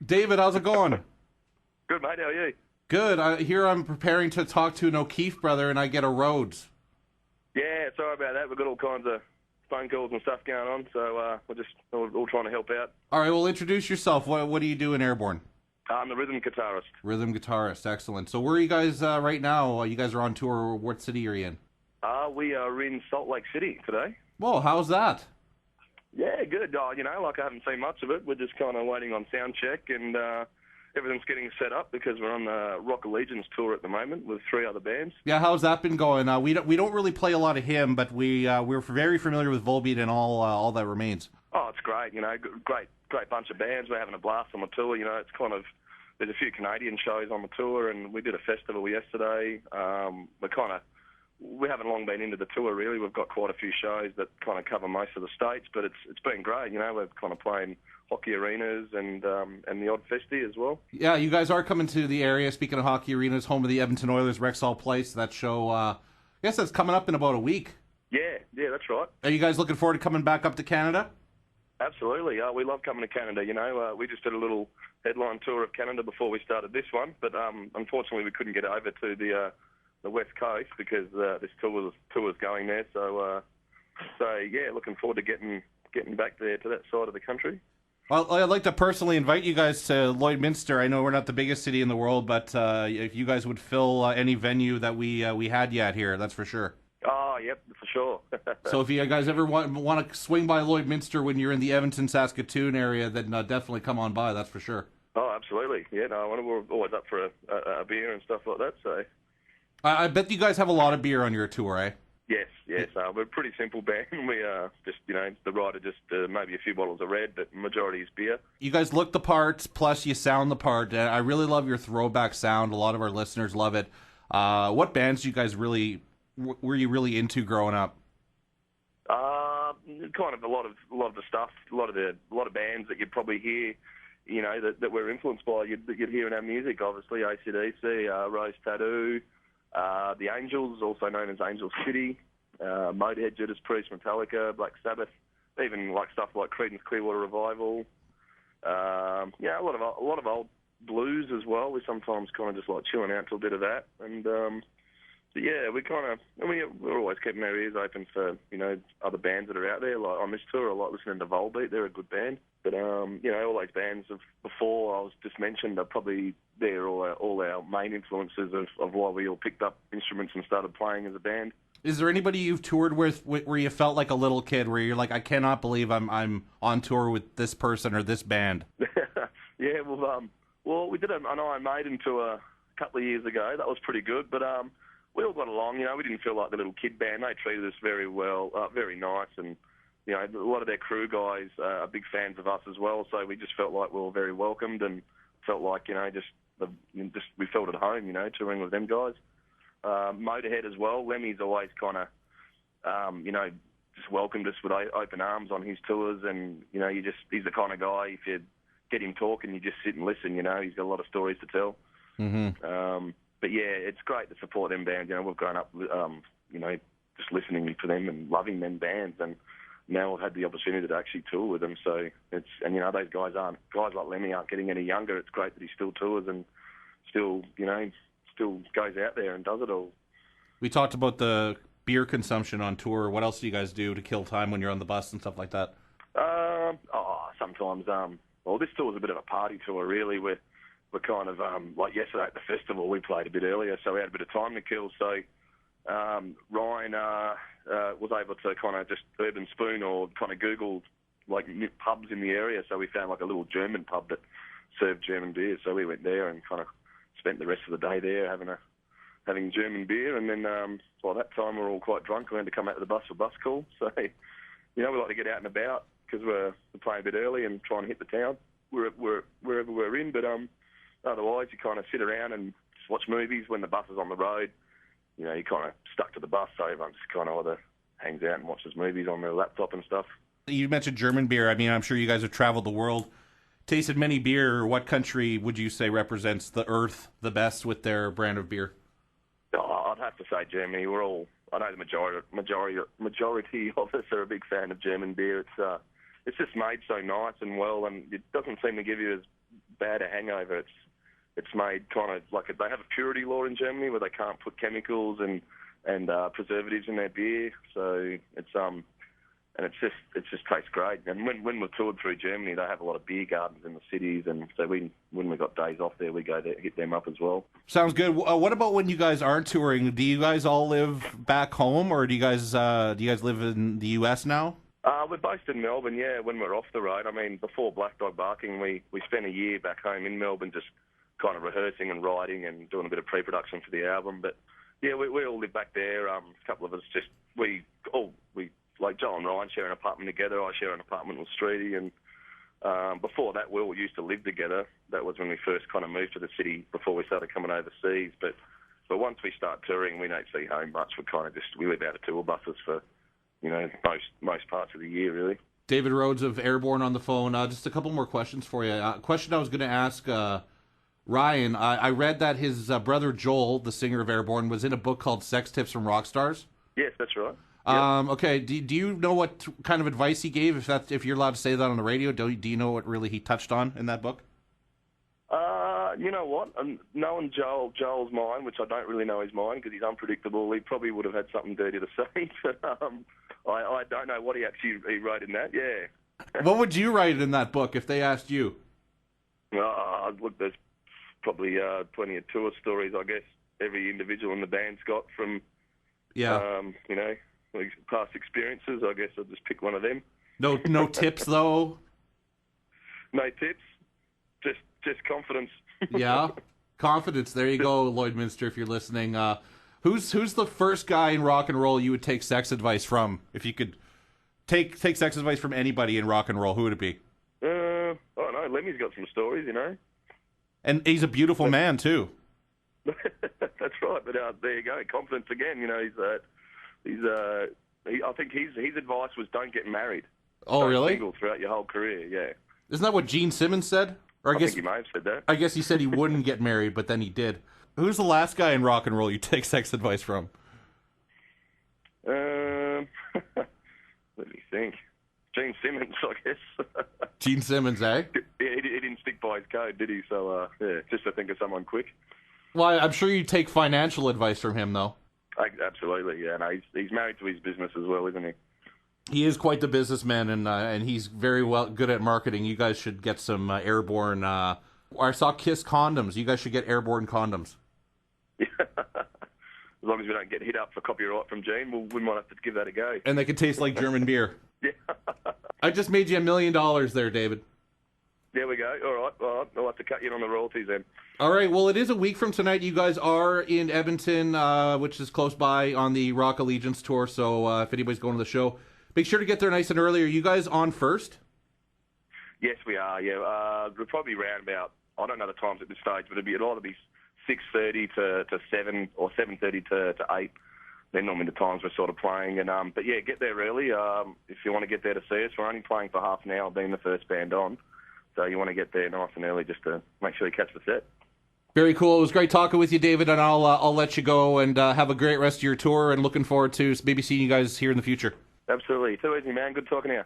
David, how's it going? Good, mate. How are you? Good. Here I'm preparing to talk to an O'Keefe brother, and I get a Rhodes. Yeah, sorry about that. We've got all kinds of phone calls and stuff going on, so we're just all trying to help out. All right, well, introduce yourself. What do you do in Airbourne? I'm the rhythm guitarist. Rhythm guitarist. Excellent. So where are you guys right now? You guys are on tour. What city are you in? We are in Salt Lake City today. Whoa, how's that? Yeah, good. Like I haven't seen much of it. We're just kind of waiting on sound check and everything's getting set up because we're on the Rock Allegiance tour at the moment with 3 other bands. Yeah, how's that been going? We don't really play a lot of him, but we're very familiar with Volbeat and all that remains. Oh, it's great. Great bunch of bands. We're having a blast on the tour. It's kind of there's a few Canadian shows on the tour, and we did a festival yesterday. We haven't long been into the tour, really. We've got quite a few shows that kind of cover most of the states, but it's been great. We're kind of playing hockey arenas and the odd festy as well. Yeah, you guys are coming to the area. Speaking of hockey arenas, home of the Edmonton Oilers, Rexall Place. That show, I guess that's coming up in about a week. Yeah, that's right. Are you guys looking forward to coming back up to Canada? Absolutely. We love coming to Canada. We just did a little headline tour of Canada before we started this one, but unfortunately we couldn't get over to the West Coast because this tour was going there. So yeah, looking forward to getting back there to that side of the country. Well, I'd like to personally invite you guys to Lloydminster. I know we're not the biggest city in the world, but if you guys would fill any venue that we had you at here, that's for sure. Oh, yep, for sure. So if you guys ever want to swing by Lloydminster when you're in the Edmonton, Saskatoon area, then definitely come on by, that's for sure. Oh, absolutely. Yeah, no, we're always up for a beer and stuff like that, so... I bet you guys have a lot of beer on your tour, eh? Yes. We're a pretty simple band. We just, the rider just maybe a few bottles of red, but majority is beer. You guys look the part, plus you sound the part. I really love your throwback sound. A lot of our listeners love it. What bands were you really into growing up? Kind of a lot of the stuff, a lot of bands that you'd probably hear, that we're influenced by. You'd hear in our music, obviously AC/DC, Rose Tattoo. The Angels, also known as Angel City, Motorhead, Judas Priest, Metallica, Black Sabbath, even like stuff like Creedence Clearwater Revival. A lot of old blues as well. We sometimes kind of just like chilling out to a bit of that, and yeah, we're always keeping our ears open for other bands that are out there. Like on this tour, I like listening to Volbeat. They're a good band, but all those bands of before I was just mentioned are probably they're all our main influences of why we all picked up instruments and started playing as a band. Is there anybody you've toured with where you felt like a little kid, where you're like, I cannot believe I'm on tour with this person or this band? Yeah, well, we did an Iron Maiden tour a couple of years ago. That was pretty good, but we all got along. We didn't feel like the little kid band. They treated us very well, very nice, and a lot of their crew guys are big fans of us as well. So we just felt like we were very welcomed and felt like we felt at home, touring with them guys. Motorhead as well. Lemmy's always kind of, just welcomed us with open arms on his tours, and he's the kind of guy, if you get him talking, you just sit and listen. He's got a lot of stories to tell. Mm-hmm. But yeah, it's great to support them bands. We've grown up, just listening to them and loving them bands, and now we've had the opportunity to actually tour with them. So those guys like Lemmy aren't getting any younger. It's great that he still tours and still goes out there and does it all. We talked about the beer consumption on tour. What else do you guys do to kill time when you're on the bus and stuff like that? Sometimes. Well, this tour was a bit of a party tour, really. We're kind of, like yesterday at the festival, we played a bit earlier, so we had a bit of time to kill. So Ryan was able to kind of just urban spoon or kind of Google like pubs in the area. So we found like a little German pub that served German beer. So we went there and kind of spent the rest of the day there having German beer. And then by that time we were all quite drunk. We had to come out to the bus for bus call. So, we like to get out and about because we're playing a bit early and trying to hit the town wherever we're in. But otherwise, you kind of sit around and just watch movies when the bus is on the road. You're kind of stuck to the bus, so everyone just kind of either hangs out and watches movies on their laptop and stuff. You mentioned German beer. I mean, I'm sure you guys have traveled the world, tasted many beer. What country would you say represents the earth the best with their brand of beer? Oh, I'd have to say Germany. I know the majority of us are a big fan of German beer. It's just made so nice and well, and it doesn't seem to give you as bad a hangover. It's made kind of like they have a purity law in Germany where they can't put chemicals and preservatives in their beer. So it just tastes great. And when we're toured through Germany, they have a lot of beer gardens in the cities, and so when we got days off there, we go there, hit them up as well. Sounds good. What about when you guys aren't touring? Do you guys all live back home, or do you guys live in the U.S. now? We're based in Melbourne, yeah, when we're off the road. I mean, before Black Dog Barking, we spent a year back home in Melbourne just kind of rehearsing and writing and doing a bit of pre-production for the album. But, yeah, we all live back there. A couple of us like Joel and Ryan share an apartment together. I share an apartment with Streety. And before that, we all used to live together. That was when we first kind of moved to the city before we started coming overseas. But once we start touring, we don't see home much. We live out of tour buses for, most parts of the year, really. David Rhodes of Airbourne on the phone. Just a couple more questions for you. Question I was going to ask Ryan. I read that his brother Joel, the singer of Airbourne, was in a book called Sex Tips from Rock Stars. Yes, that's right. Okay. Do you know what kind of advice he gave? If you're allowed to say that on the radio, do you know what really he touched on in that book? You know what? Knowing Joel's mind, which I don't really know his mind because he's unpredictable, he probably would have had something dirty to say. But I don't know what he wrote in that. Yeah. What would you write in that book if they asked you? Look, there's probably plenty of tour stories. I guess every individual in the band's got from. Yeah. Past experiences. I guess I'll just pick one of them. No tips though. No tips. Just confidence. Yeah, confidence. There you go, Lloydminster. If you're listening, who's the first guy in rock and roll you would take sex advice from? If you could take sex advice from anybody in rock and roll, who would it be? I don't know. Lemmy's got some stories, And he's a beautiful man too. That's right. But there you go, confidence again. I think his advice was don't get married. Oh, don't really? Single throughout your whole career, yeah. Isn't that what Gene Simmons said? Or I think he may have said that. I guess he said he wouldn't get married, but then he did. Who's the last guy in rock and roll you take sex advice from? Let me think. Gene Simmons, I guess. Gene Simmons, eh? Yeah, he didn't stick by his code, did he? So, just to think of someone quick. Well, I'm sure you take financial advice from him, though. Absolutely, yeah. No, he's married to his business as well, isn't he? He is quite the businessman, and he's very good at marketing. You guys should get some Airbourne. I saw Kiss condoms. You guys should get Airbourne condoms. Yeah. As long as we don't get hit up for copyright from Gene, we might have to give that a go. And they can taste like German beer. Yeah. I just made you $1 million there, David. There we go. All right. I'll have to cut you in on the royalties then. All right. Well, it is a week from tonight. You guys are in Edmonton, which is close by, on the Rock Allegiance tour. So if anybody's going to the show, make sure to get there nice and early. Are you guys on first? Yes, we are. Yeah, we'll probably round about. I don't know the times at this stage, but it'll either be 6:30 to 7 or 7:30 to 8. They're normally the times we're sort of playing. And but yeah, get there early if you want to get there to see us. We're only playing for half an hour, being the first band on. So you want to get there nice and early just to make sure you catch the set. Very cool. It was great talking with you, David, and I'll let you go and have a great rest of your tour, and looking forward to maybe seeing you guys here in the future. Absolutely. Too easy, man. Good talking to you.